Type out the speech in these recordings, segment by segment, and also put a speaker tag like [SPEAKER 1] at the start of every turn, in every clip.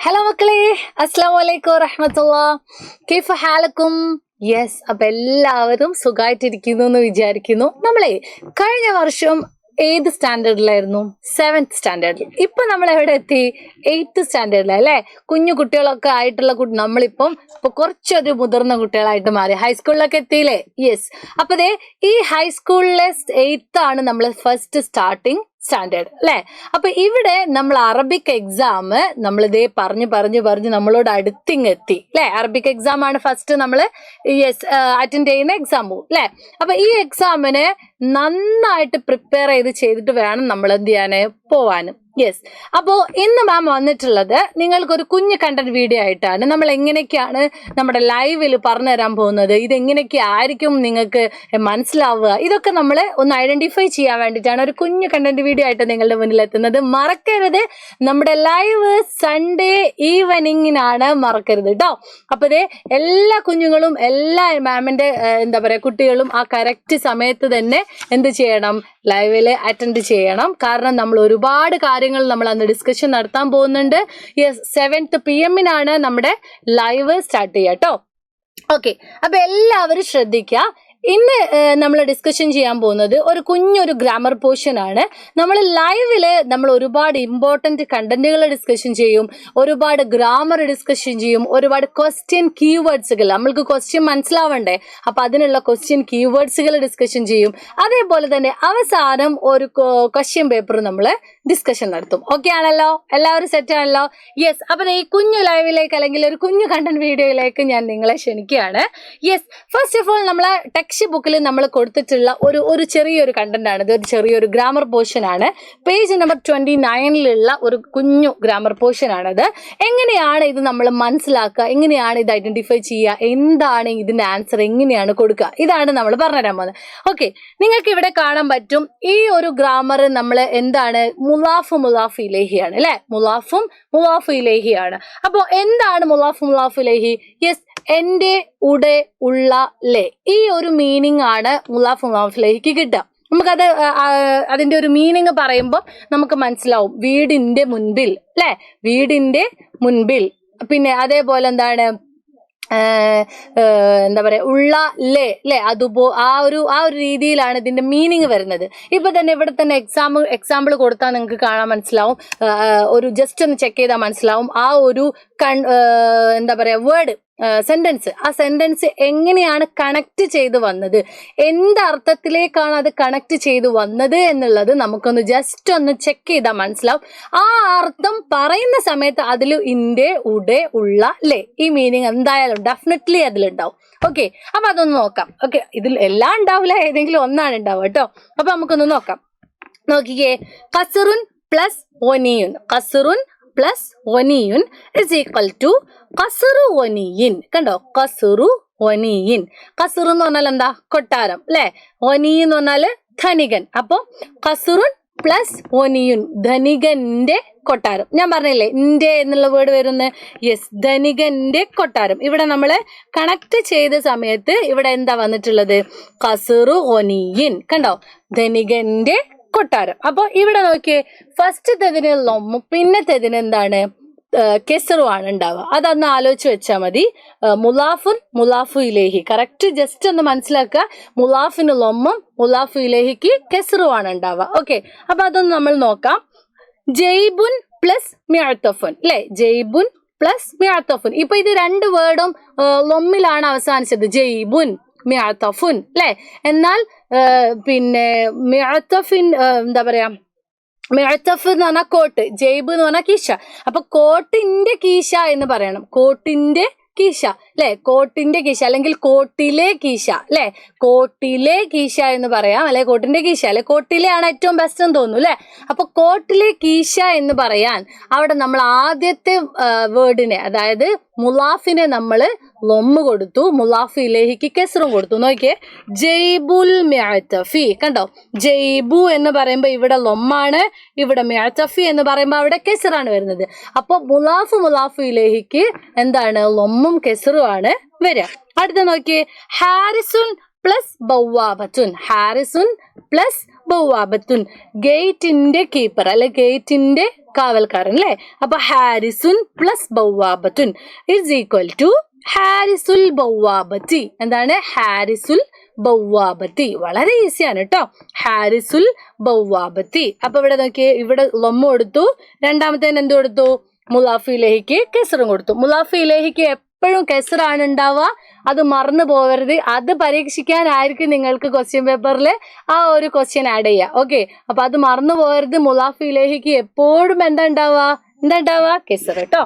[SPEAKER 1] Hello മക്കളെ, അസ്സലാമു അലൈക്കും വറഹ്മത്തുള്ളാ. കൈഫ ഹാലക്കും? യെസ്, അപ്പൊ എല്ലാവരും സുഖമായിട്ടിരിക്കുന്നു എന്ന് വിചാരിക്കുന്നു. നമ്മളെ കഴിഞ്ഞ വർഷം ഏത് സ്റ്റാൻഡേർഡിലായിരുന്നു? 7th സ്റ്റാൻഡേർഡിൽ. ഇപ്പൊ നമ്മൾ എവിടെ എത്തി? 8th സ്റ്റാൻഡേർഡിലല്ലേ? കുഞ്ഞു കുട്ടികളൊക്കെ ആയിട്ടുള്ള നമ്മളിപ്പം കുറച്ചൊരു മുതിർന്ന കുട്ടികളായിട്ട് മാറി. ഹൈസ്കൂളിലൊക്കെ എത്തിയില്ലേ? യെസ്. അപ്പൊ ഈ ഹൈസ്കൂളിലെ 8th ആണ് നമ്മൾ ഫസ്റ്റ് സ്റ്റാർട്ടിങ് സ്റ്റാൻഡേർഡ് അല്ലെ. അപ്പൊ ഇവിടെ നമ്മൾ അറബിക് എക്സാം നമ്മൾ പറഞ്ഞ് നമ്മളോട് അടുത്തിങ്ങെത്തി അല്ലെ. അറബിക് എക്സാം ആണ് ഫസ്റ്റ് നമ്മൾ അറ്റൻഡ് ചെയ്യുന്ന എക്സാം അല്ലെ. അപ്പൊ ഈ എക്സാമിന് നന്നായിട്ട് പ്രിപ്പയർ ചെയ്തിട്ട് വേണം നമ്മൾ എന്ത് ചെയ്യാന് പോവാനും. യെസ്. അപ്പോ ഇന്ന് മാം വന്നിട്ടുള്ളത് നിങ്ങൾക്കൊരു കുഞ്ഞു കണ്ടന്റ് വീഡിയോ ആയിട്ടാണ്. നമ്മൾ എങ്ങനെയൊക്കെയാണ് നമ്മുടെ ലൈവിൽ പറഞ്ഞു തരാൻ പോകുന്നത്, ഇതെങ്ങനെയൊക്കെ ആയിരിക്കും നിങ്ങൾക്ക് മനസ്സിലാവുക, ഇതൊക്കെ നമ്മൾ ഒന്ന് ഐഡന്റിഫൈ ചെയ്യാൻ വേണ്ടിയിട്ടാണ് ഒരു കുഞ്ഞു കണ്ടന്റ് വീഡിയോ ആയിട്ട് നിങ്ങളുടെ മുന്നിൽ എത്തുന്നത്. മറക്കരുത്, നമ്മുടെ ലൈവ് സൺഡേ ഈവനിങ്ങിനാണ്, മറക്കരുത് കേട്ടോ. അപ്പൊ എല്ലാ കുഞ്ഞുങ്ങളും എല്ലാ മാമിന്റെ കുട്ടികളും ആ കറക്റ്റ് സമയത്ത് തന്നെ എന്ത് ചെയ്യണം? ലൈവില് അറ്റൻഡ് ചെയ്യണം. കാരണം നമ്മൾ ഒരുപാട് കാര്യങ്ങൾ നമ്മൾ അന്ന് ഡിസ്കഷൻ നടത്താൻ പോകുന്നുണ്ട്. 7th PM നമ്മുടെ ലൈവ് സ്റ്റാർട്ട് ചെയ്യുക കേട്ടോ. ഓക്കെ, അപ്പൊ എല്ലാവരും ശ്രദ്ധിക്കുക. ഇന്ന് നമ്മൾ ഡിസ്കഷൻ ചെയ്യാൻ പോകുന്നത് ഒരു കുഞ്ഞൊരു ഗ്രാമർ പോർഷൻ ആണ്. നമ്മൾ ലൈവില് നമ്മൾ ഒരുപാട് ഇമ്പോർട്ടന്റ് കണ്ടന്റുകൾ ഡിസ്കഷൻ ചെയ്യും, ഒരുപാട് ഗ്രാമർ ഡിസ്കഷൻ ചെയ്യും, ഒരുപാട് ക്വസ്റ്റ്യൻ കീവേഡ്സുകൾ, നമ്മൾക്ക് ക്വസ്റ്റ്യൻ മനസ്സിലാവണ്ടേ, അപ്പൊ അതിനുള്ള ക്വസ്റ്റ്യൻ കീവേഡ്സുകൾ ഡിസ്കഷൻ ചെയ്യും. അതേപോലെ തന്നെ അവസാനം ഒരു ക്വസ്റ്റ്യൻ പേപ്പർ നമ്മൾ ഡിസ്കഷൻ നടത്തും. ഓക്കെ ആണല്ലോ? എല്ലാവരും സെറ്റ് ആണല്ലോ? യെസ്. അപ്പൊ ഈ കുഞ്ഞു ലൈവിലേക്ക് അല്ലെങ്കിൽ ഒരു കുഞ്ഞു കണ്ടന്റ് വീഡിയോയിലേക്ക് ഞാൻ നിങ്ങളെ ക്ഷണിക്കുകയാണ്. യെസ്. ഫസ്റ്റ് ഓഫ് ഓൾ നമ്മളെ ടെക്സ്റ്റ് ബുക്കിൽ നമ്മൾ കൊടുത്തിട്ടുള്ള ഒരു ചെറിയൊരു കണ്ടന്റ് ആണ്. ഇതൊരു ചെറിയൊരു ഗ്രാമർ പോർഷൻ ആണ്. പേജ് നമ്പർ 29 ഒരു കുഞ്ഞു ഗ്രാമർ പോർഷൻ ആണത്. എങ്ങനെയാണ് ഇത് നമ്മൾ മനസ്സിലാക്കുക, എങ്ങനെയാണ് ഇത് ഐഡന്റിഫൈ ചെയ്യുക, എന്താണ് ഇതിന്റെ ആൻസർ, എങ്ങനെയാണ് കൊടുക്കുക, ഇതാണ് നമ്മൾ പറഞ്ഞുതരാൻ പോകുന്നത്. ഓക്കെ, നിങ്ങൾക്ക് ഇവിടെ കാണാൻ പറ്റും ഈ ഒരു ഗ്രാമർ നമ്മൾ എന്താണ്? മുലാഫ് ഇലഹിയാണ് അല്ലെ. മുലാഫ് ഇലഹിയാണ്. അപ്പൊ എന്താണ് മുലാഫ് ഇലഹി? യെസ്, എന്റെ, ഉടെ, ഉള്ള, ലെ, ഈ ഒരു മീനിങ് ആണ് മുലാഫ് ഇലഹിക്ക് കിട്ടുക. നമുക്കത് അതിന്റെ ഒരു മീനിങ് പറയുമ്പോൾ നമുക്ക് മനസ്സിലാവും. വീടിന്റെ മുൻപിൽ അല്ലെ, വീടിന്റെ മുൻപിൽ. പിന്നെ അതേപോലെ എന്താണ് ഉള്ള, ലെ, ആ ഒരു രീതിയിലാണ് ഇതിന്റെ മീനിങ് വരുന്നത്. ഇപ്പൊ തന്നെ ഇവിടെ തന്നെ എക്സാമ്പിൾ കൊടുത്താൽ നിങ്ങൾക്ക് കാണാൻ മനസ്സിലാവും. ഒരു ജസ്റ്റ് ഒന്ന് ചെക്ക് ചെയ്താൽ മനസ്സിലാവും. ആ ഒരു വേർഡ്, സെന്റൻസ്, ആ സെന്റൻസ് എങ്ങനെയാണ് കണക്ട് ചെയ്ത് വന്നത്, എന്തർത്ഥത്തിലേക്കാണ് അത് കണക്ട് ചെയ്ത് വന്നത് എന്നുള്ളത് നമുക്കൊന്ന് ജസ്റ്റ് ഒന്ന് ചെക്ക് ചെയ്താൽ മനസ്സിലാവും. ആ അർത്ഥം പറയുന്ന സമയത്ത് അതിൽ ഇന്റെ, ഉടെ, ഉള്ള, ലെ, ഈ മീനിങ് എന്തായാലും ഡെഫിനറ്റ്ലി അതിലുണ്ടാവും. ഓക്കെ, അപ്പൊ അതൊന്ന് നോക്കാം. ഓക്കെ, ഇതിൽ എല്ലാം ഉണ്ടാവില്ല, ഏതെങ്കിലും ഒന്നാണ് ഉണ്ടാവുക കേട്ടോ. അപ്പൊ നമുക്കൊന്ന് നോക്കാം. നോക്കിക്കേ, കസറുൻ പ്ലസ് ഒനിയുൻ, കസറുൻ പ്ലസ് ഒനിയുൻ ഇസ് ഈക്വൽ ടു കസറു ഒനിയിൻ. കണ്ടോ? കസറു ഒനിയിൻ. കസറു എന്ന് പറഞ്ഞാൽ എന്താ? കൊട്ടാരം അല്ലെ. ഒനി എന്ന് പറഞ്ഞാല് ധനികൻ. അപ്പൊ കസറുൻ പ്ലസ് ഒനിയുൻ, ധനികന്റെ കൊട്ടാരം. ഞാൻ പറഞ്ഞില്ലേ ഇന്റെ എന്നുള്ള വേർഡ് വരുന്ന. യെസ്, ധനികന്റെ കൊട്ടാരം. ഇവിടെ നമ്മള് കണക്ട് ചെയ്ത സമയത്ത് ഇവിടെ എന്താ വന്നിട്ടുള്ളത്? കസറു ഒനിയിൻ. കണ്ടോ? ധനികന്റെ കൊട്ടാരം. അപ്പൊ ഇവിടെ നോക്കിയേ, ഫസ്റ്റത്തേതിന് ലൊമ്മും പിന്നത്തേതിന് എന്താണ്? കെസറു ആണ് ഉണ്ടാവുക. അതൊന്ന് ആലോചിച്ച് വെച്ചാൽ മതി. മുലാഫു ഇലേഹി കറക്റ്റ് ജസ്റ്റ് ഒന്ന് മനസ്സിലാക്കുക. മുലാഫിന് ലൊമ്മും മുലാഫു ഇലേഹിക്ക് കെസറു ആണ് ഉണ്ടാവുക. ഓക്കെ, അപ്പൊ അതൊന്ന് നമ്മൾ നോക്കാം. ജെയ്ബുൻ പ്ലസ് മിഅത്തഫുൻ അല്ലെ. ജെയ്ബുൻ പ്ലസ് മിഅത്തഫുൻ. ഇപ്പൊ ഇത് രണ്ട് വേർഡും ലൊമ്മിലാണ് അവസാനിച്ചത്. ജെയ്ബുൻ, മിഅത്തഫുൻ അല്ലെ. എന്നാൽ പിന്നെ മിഅത്തഫിൻ മിഅത്തഫ് എന്ന് പറഞ്ഞാൽ കോട്ട്, ജെയ്ബ് എന്ന് പറഞ്ഞാൽ കീശ. അപ്പൊ കോട്ടിന്റെ കീശ എന്ന് പറയണം. കോട്ടിന്റെ കീശ അല്ലെ, കോട്ടിന്റെ കീശ അല്ലെങ്കിൽ കോട്ടിലെ കീശ അല്ലെ. കോട്ടിലെ കീശ എന്ന് പറയാം, അല്ലെ കോട്ടിന്റെ കീശ, അല്ലെ കോട്ടിലെ ആണ് ഏറ്റവും ബെസ്റ്റ് എന്ന് തോന്നുന്നു അല്ലെ. അപ്പൊ കോട്ടിലെ കീശ എന്ന് പറയാൻ അവിടെ നമ്മൾ ആദ്യത്തെ വേർഡിനെ, അതായത് മുലാഫിനെ നമ്മൾ ലൊമ്മ് കൊടുത്തു, മുലാഫ് ഇലഹിക്ക് കെസ്റും കൊടുത്തു. നോക്കിയേ, ജെയ്ബുൽ മിഅത്തഫി. കണ്ടോ? ജെയ്ബു എന്ന് പറയുമ്പോൾ ഇവിടെ ലൊമ്മാണ്, ഇവിടെ മിഅത്തഫി എന്ന് പറയുമ്പോൾ അവിടെ കെസ്റാണ് വരുന്നത്. അപ്പൊ മുലാഫ് ഇലഹിക്ക് എന്താണ്? ലൊമ്മും കെസ്റും ആണ് വരിക. അടുത്ത നോക്കിയേ, ഹാരിസുൻ പ്ലസ് ബൗവാബത്തുൻ. ഹാരിസുൻ പ്ലസ് ബൗവാബത്തുൻ ഗേറ്റിന്റെ കീപ്പർ അല്ലെ ഗേറ്റിന്റെ കാവൽക്കാരൻ അല്ലെ. അപ്പൊ ഹാരിസുൻ പ്ലസ് ബൗവാബത്തുൻ ഇസ് ഈക്വൽ ടു ഹാരിസുൽ ബൗവാബത്തി. എന്താണ്? ഹാരിസുൽ ബൗവാബത്തി. വളരെ ഈസിയാണ് കേട്ടോ. ഹാരിസുൽ ബൗവാബത്തി. അപ്പൊ ഇവിടെ നോക്കിയേ, ഇവിടെ ലൊമ്മ കൊടുത്തു, രണ്ടാമത്തേന് എന്ത് കൊടുത്തു? മുലാഫ് ഇലഹിക്ക് കെസറും കൊടുത്തു. മുലാഫ് ഇലഹിക്ക് എപ്പോഴും കെസറാണ് ഉണ്ടാവുക, അത് മറന്നു പോകരുത്. അത് പരീക്ഷിക്കാനായിരിക്കും നിങ്ങൾക്ക് ക്വസ്റ്റ്യൻ പേപ്പറിൽ ആ ഒരു ക്വസ്റ്റ്യൻ ആഡ് ചെയ്യുക. ഓക്കെ, അപ്പൊ അത് മറന്നു പോകരുത്. മുലാഫ് ഇലഹിക്ക് എപ്പോഴും എന്താ ഉണ്ടാവുക? കെസർ കേട്ടോ.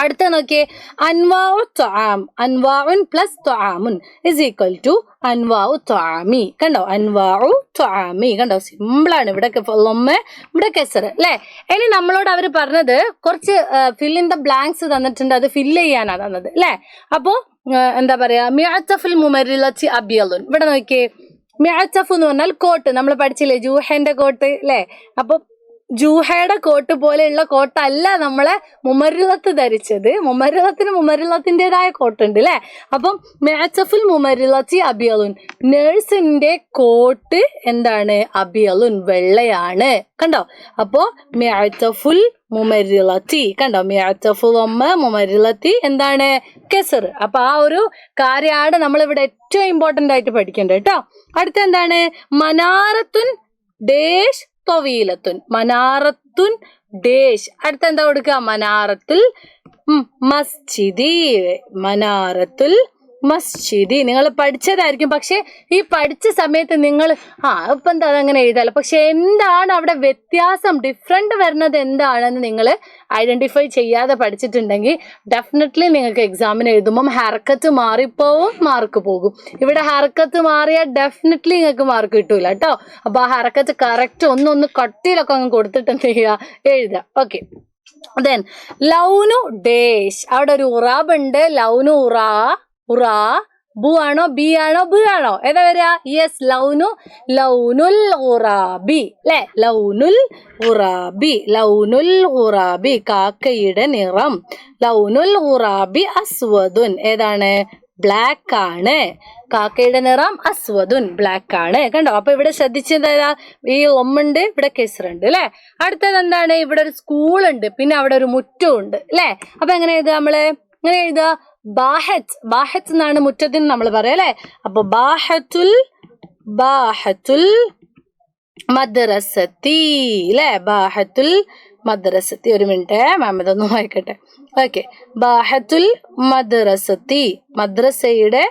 [SPEAKER 1] അടുത്ത നോക്കിയേ, അൻവാഉ ത്വആം. അൻവാഉൻ പ്ലസ് ത്വആമുൻ ഇസ് ഈക്വൽ ടു അൻവാഉ ത്വആമി. കണ്ടോ? അൻവാഉ ത്വആമി. കണ്ടോ? സിമ്പിളാണ്. ഇവിടെ ലൊമ്മ, ഇവിടെ കെസർ അല്ലേ. ഇനി നമ്മളോട് അവർ പറഞ്ഞത് കുറച്ച് ഫിൽ ഇൻ ദ ബ്ലാങ്ക്സ് തന്നിട്ടുണ്ട്, അത് ഫില്ല് ചെയ്യാനാ തന്നത് അല്ലേ. അപ്പോ എന്താ പറയാ, മിഅത്തഫുൽ മുമരിലത്തി അബിയലുൻ. ഇവിടെ നോക്കിയേ, മിഅത്തഫ് എന്ന് പറഞ്ഞാൽ കോട്ട്. നമ്മൾ പഠിച്ചില്ലേ ജൂഹന്റെ കോട്ട് അല്ലേ. അപ്പൊ ജൂഹയുടെ കോട്ട് പോലെയുള്ള കോട്ടല്ല നമ്മളെ മുമരിലത്ത് ധരിച്ചത്. മുമരിലത്തിൻ്റെതായ കോട്ടുണ്ട് അല്ലെ. അപ്പം മിഅത്തഫുൽ മുമരിലത്തി അബിയലുൻ, നേഴ്സിന്റെ കോട്ട് എന്താണ്? അബിയലുൻ, വെള്ളയാണ്. കണ്ടോ? അപ്പോ മിഅത്തഫുൽ മുമരിലത്തി. കണ്ടോ? മിഅത്തഫുൽ മുമരിലത്തി എന്താണ്? കെസർ. അപ്പൊ ആ ഒരു കാര്യമാണ് നമ്മളിവിടെ ഏറ്റവും ഇമ്പോർട്ടന്റ് ആയിട്ട് പഠിക്കേണ്ടത് കേട്ടോ. അടുത്ത എന്താണ്? മനാറത്തുൻ ഡേഷ് തൊവീലത്തുൻ. മനാറത്തുൻ ഡേഷ്. അടുത്ത എന്താ കൊടുക്കുക? മനാറത്തുൽ മസ്ജിദി. മനാറത്തുൽ മസ്ജിദി. നിങ്ങൾ പഠിച്ചതായിരിക്കും, പക്ഷെ ഈ പഠിച്ച സമയത്ത് നിങ്ങൾ ഇപ്പൊ എന്താ അതങ്ങനെ എഴുതാലോ, പക്ഷെ എന്താണ് അവിടെ വ്യത്യാസം, ഡിഫറെന്റ് വരുന്നത് എന്താണെന്ന് നിങ്ങൾ ഐഡന്റിഫൈ ചെയ്യാതെ പഠിച്ചിട്ടുണ്ടെങ്കിൽ ഡെഫിനറ്റ്ലി നിങ്ങൾക്ക് എക്സാമിന് എഴുതുമ്പം ഹർക്കത്ത് മാറിപ്പോവും, മാർക്ക് പോകും. ഇവിടെ ഹർക്കത്ത് മാറിയാൽ ഡെഫിനറ്റ്ലി നിങ്ങൾക്ക് മാർക്ക് കിട്ടൂല കേട്ടോ. അപ്പൊ ആ ഹർക്കത്ത് കറക്റ്റ് ഒന്ന് കട്ടിയിലൊക്കെ അങ്ങ് കൊടുത്തിട്ട് എന്ത് ചെയ്യുക? എഴുതുക. ഓക്കെ, ദെൻ ലൗനു ഡേഷ്. അവിടെ ഒരു ഉറാബ് ഉണ്ട്. ലൗനു ഉറാ ബു ആണോ ബി ആണോ ബു ആണോ? ഏതാ വരിക? യെസ്, ലൗനുൽ ഉറാബി അല്ലെ. ലൗനുൽ ഉറാബി കാക്കയുടെ നിറം. ലൗനുൽ ഉറാബി അസ്വദുൻ. ഏതാണ്? ബ്ലാക്ക് ആണ്. കാക്കയുടെ നിറം അസ്വദുൻ, ബ്ലാക്ക് ആണ്. കണ്ടോ? അപ്പൊ ഇവിടെ ശ്രദ്ധിച്ചത് ഏതാ? ഈ ഒമ്മുണ്ട്, ഇവിടെ കെസറുണ്ട് അല്ലെ. അടുത്തത് എന്താണ്? ഇവിടെ ഒരു സ്കൂളുണ്ട്, പിന്നെ അവിടെ ഒരു മുറ്റമുണ്ട് അല്ലെ. അപ്പൊ എങ്ങനെ എഴുതുക നമ്മള്? ഇങ്ങനെ എഴുതുക, ബാഹത്ത് എന്നാണ് മുറ്റത്തിന് നമ്മൾ പറയാം അല്ലെ. അപ്പൊ ബാഹത്തുൽ മദ്രസത്തി അല്ലെ. ബാഹത്തുൽ മദ്രസത്തി. ഒരു മിനിറ്റ്, മാമതൊന്നും വായിക്കട്ടെ. ഓക്കെ, ബാഹത്തുൽ മദ്രസത്തി, മദ്രസയുടെ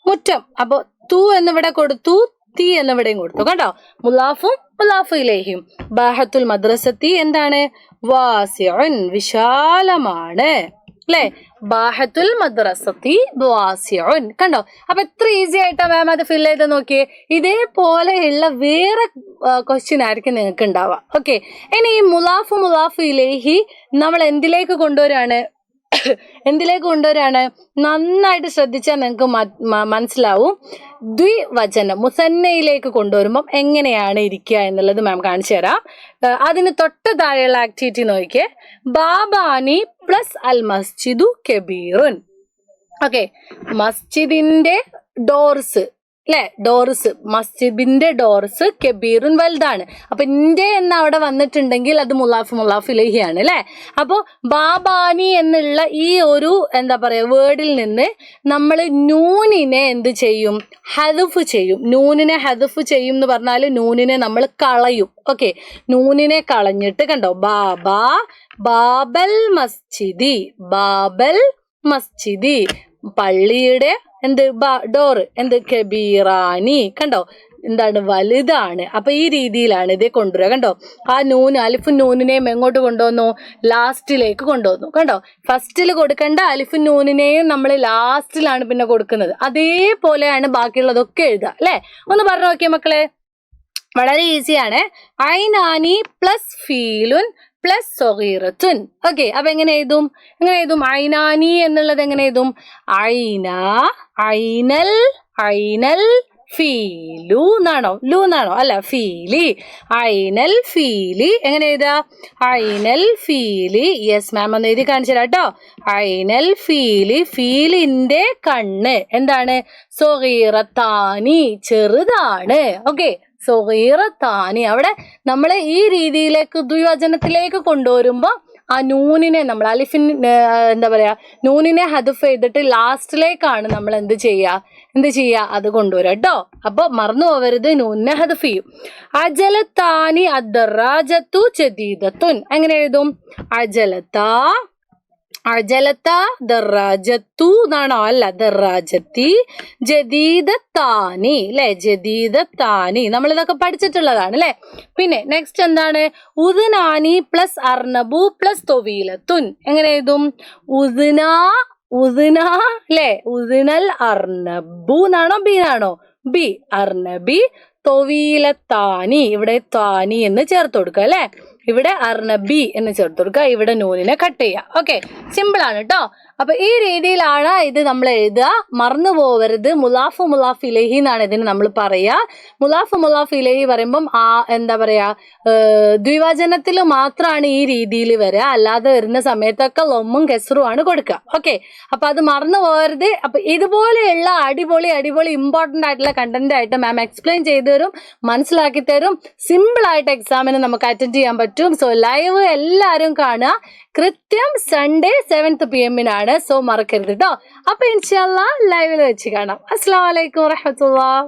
[SPEAKER 1] മുറ്റം. അപ്പൊ തു എന്നിവിടെ കൊടുത്തു, തീ എന്നിവിടെയും കൊടുത്തു. കണ്ടോ? മുലാഫു ഇലൈഹിം. ബാഹത്തുൽ മദ്രസത്തി എന്താണ്? വാസിഉൻ, വിശാലമാണ് അല്ലെ. ബാഹത്തുൽ മദ്രസത്തി വാസിഉൻ. കണ്ടോ? അപ്പൊ എത്ര ഈസി ആയിട്ടാ മാം അത് ഫിൽ ചെയ്ത് നോക്കിയേ. ഇതേപോലെയുള്ള വേറെ ക്വസ്റ്റ്യൻ ആയിരിക്കും നിങ്ങൾക്ക് ഉണ്ടാവുക. ഓക്കെ, ഇനി ഈ മുലാഫു ഇലൈഹി നമ്മൾ എന്തിലേക്ക് കൊണ്ടുവരാണ്? നന്നായിട്ട് ശ്രദ്ധിച്ചാൽ നിങ്ങൾക്ക് മനസ്സിലാവും. ദ്വിവചനം മുസന്നയിലേക്ക് കൊണ്ടുവരുമ്പം എങ്ങനെയാണ് ഇരിക്കുക എന്നുള്ളത് മാം കാണിച്ചു തരാം. അതിന് തൊട്ട് താഴെയുള്ള ആക്ടിവിറ്റി നോക്കിയേ. ബാബാനി പ്ലസ് അൽ മസ്ജിദു കബീറുൻ. ഓക്കെ, മസ്ജിദിന്റെ ഡോർസ് അല്ലെ, മസ്ജിദിന്റെ ഡോർസ് കബീറുൻ, വലുതാണ്. അപ്പൊ ഇന്റെ എന്ന് അവിടെ വന്നിട്ടുണ്ടെങ്കിൽ അത് മുലാഫ് ഇലഹിയാണ് അല്ലെ. അപ്പോ ബാബാനി എന്നുള്ള ഈ ഒരു എന്താ പറയാ വേർഡിൽ നിന്ന് നമ്മൾ നൂനിനെ എന്ത് ചെയ്യും? ഹദഫ് ചെയ്യും. നൂനിനെ ഹദഫ് ചെയ്യും എന്ന് പറഞ്ഞാൽ നൂനിനെ നമ്മൾ കളയും. ഓക്കെ, നൂനിനെ കളഞ്ഞിട്ട് കണ്ടോ? ബാബൽ മസ്ജിദി, പള്ളിയുടെ എന്ത്? ഡോറ് എന്ത്? കബീറാനി. കണ്ടോ? എന്താണ്? വലുതാണ്. അപ്പൊ ഈ രീതിയിലാണ് ഇതേ കൊണ്ടുവരിക. കണ്ടോ? ആ അലിഫും നൂനിനെയും എങ്ങോട്ട് കൊണ്ടുവന്നു? ലാസ്റ്റിലേക്ക് കൊണ്ടുവന്നു. കണ്ടോ? ഫസ്റ്റിൽ കൊടുക്കേണ്ട അലിഫും നൂനിനെയും നമ്മൾ ലാസ്റ്റിലാണ് പിന്നെ കൊടുക്കുന്നത്. അതേപോലെയാണ് ബാക്കിയുള്ളതൊക്കെ എഴുതുക അല്ലെ. ഒന്ന് പറഞ്ഞു നോക്കിയേ മക്കളെ, വളരെ ഈസിയാണ്. ഐനാനി പ്ലസ് ഫീലുൻ പ്ലസ് സഗീറത്തുൻ. ഓക്കെ, അപ്പൊ എങ്ങനെ എഴുതും? ഐനാനി എന്നുള്ളത് എങ്ങനെ എഴുതും? ഐനൽ ഫീലു എന്നാണോ? ലു എന്നാണോ? അല്ല, ഫീലി. ഐനൽ ഫീലി. എങ്ങനെ എഴുതാ? ഐനൽ ഫീലി. യെസ് മാം, ഒന്ന് എഴുതി കാണിച്ചു തരാം കേട്ടോ. ഐനൽ ഫീലി, ഫീലിന്റെ കണ്ണ് എന്താണ്? സഗീറത്താനി, ചെറുതാണ്. ഓക്കെ, സഗീറത്താനി. അവിടെ നമ്മൾ ഈ രീതിയിലേക്ക് ദ്വിവചനത്തിലേക്ക് കൊണ്ടുവരുമ്പോൾ ആ നൂനിനെ നമ്മൾ അലിഫിൻ എന്താ പറയാ നൂനിനെ ഹദഫ് ചെയ്തിട്ട് ലാസ്റ്റിലേക്കാണ് നമ്മൾ എന്ത് ചെയ്യുക അത് കൊണ്ടുവരാം കേട്ടോ. അപ്പൊ മറന്നു പോവരുത്, നൂനിനെ ഹദഫ് ചെയ്യും. അജലത്താനി അദ്ദറാജത്തു ജദീദത്തുൻ. എങ്ങനെ എഴുതും? അജലത്ത ദറാജത്തു എന്നാണോ? അല്ല, ദറാജത്തി ജദീദത്താനി അല്ലെ, ജദീദത്താനി. നമ്മൾ ഇതൊക്കെ പഠിച്ചിട്ടുള്ളതാണ് അല്ലെ. പിന്നെ നെക്സ്റ്റ് എന്താണ്? ഉദ്നാനി പ്ലസ് അർണബു പ്ലസ് തൊവീലത്തുൻ. എങ്ങനെ എഴുതും? ഉദ്ന അല്ലെ, ഉദ്നൽ അർണബു എന്നാണോ ബി എന്നാണോ? ബി. അർണബി തൊവീലത്താനി. ഇവിടെ താനി എന്ന് ചേർത്ത് കൊടുക്കുക അല്ലെ. ഇവിടെ അർണബി എന്ന് ചേർത്ത് കൊടുക്കുക. ഇവിടെ നൂനിനെ കട്ട് ചെയ്യുക. ഓക്കെ, സിമ്പിൾ ആണ് കേട്ടോ. അപ്പൊ ഈ രീതിയിലാണ് ഇത് നമ്മൾ എഴുതുക. മറന്നു പോവരുത്. മുലാഫ് ഇലഹി എന്നാണ് ഇതിന് നമ്മൾ പറയുക. മുലാഫ് ഇലഹി പറയുമ്പം എന്താ പറയാ ദ്വിവചനത്തിൽ മാത്രമാണ് ഈ രീതിയിൽ വരിക. അല്ലാതെ വരുന്ന സമയത്തൊക്കെ ലൊമ്മും കെസറും ആണ് കൊടുക്കുക. ഓക്കെ, അപ്പൊ അത് മറന്നു പോകരുത്. അപ്പൊ ഇതുപോലെയുള്ള അടിപൊളി ഇമ്പോർട്ടന്റ് ആയിട്ടുള്ള കണ്ടന്റ് ആയിട്ട് മാം എക്സ്പ്ലെയിൻ ചെയ്തു തരും, മനസ്സിലാക്കി തരും. സിമ്പിൾ ആയിട്ട് എക്സാമിന് നമുക്ക് അറ്റൻഡ് ചെയ്യാൻ പറ്റും. സോ ലൈവ് എല്ലാവരും കാണുക. കൃത്യം സൺഡേ 7th PM സോ മറക്കരുത് കേട്ടോ. അപ്പൊ ഇൻഷാല്ലാ ലൈവിൽ വെച്ച് കാണാം. അസ്സലാമു അലൈക്കും വറഹ്മത്തുള്ളാഹി.